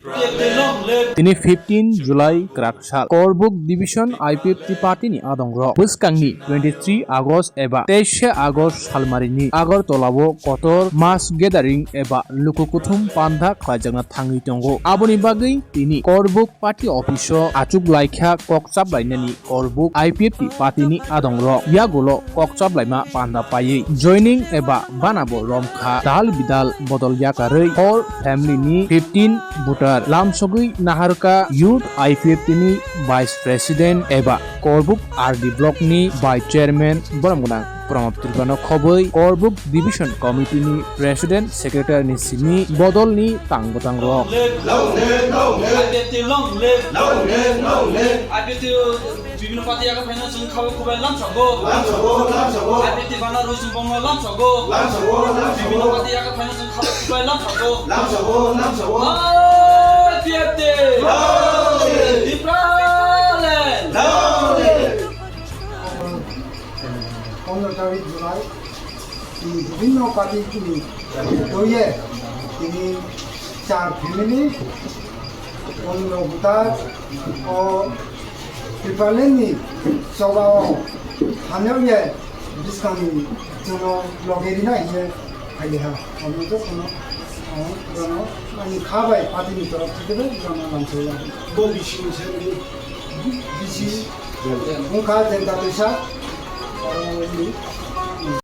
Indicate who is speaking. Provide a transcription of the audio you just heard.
Speaker 1: Ini 15 Julai Krakshal Karbook Division IPFT Party ni adongro Buskangni 23 August eba 23 August Salmarini Agor Tolabo Kotor Mass Gathering eba Lukukuthum Panda Klajangna Thangi Tongo Aboni Bagi Tini Karbook Party Office Achuk Laikha Kokchap Lainani Karbook IPFT Party ni adongro Yagolo Kokchap Laima Panda Paye Joining eba Banabo Romkha Dalbidal Bodol Yakarwi Whole Family ni 15 voter Lamsogui Naharka Youth IPFT ni Vice President eba Karbook RD Block ni Vice Chairman Boramgunang Pramaptirpano Khoboi Karbook Division Committee ni President Secretary ni Sini Bodol ni Tango
Speaker 2: বিভিন্ন party আগে finance খাওয়া খুব লামসাগো IPFT বানা রুসুম বঙ্গ লামসাগো বিভিন্ন party আগে finance খাওয়া খুব লামসাগো IPFT ডিপ্রালেন
Speaker 3: 15 তারিখ জুলাই বিভিন্ন পার্টি দইয়ে তিনি 4 family 15 voter O Tripaleni Sobao Hanyoye Discount Jono Logerina here Kaiha Omoto Kono Jono Ani Kabai Party Mitro Together Jono Lamsoya Bobishi Bishi Nukhung Jenta Pesha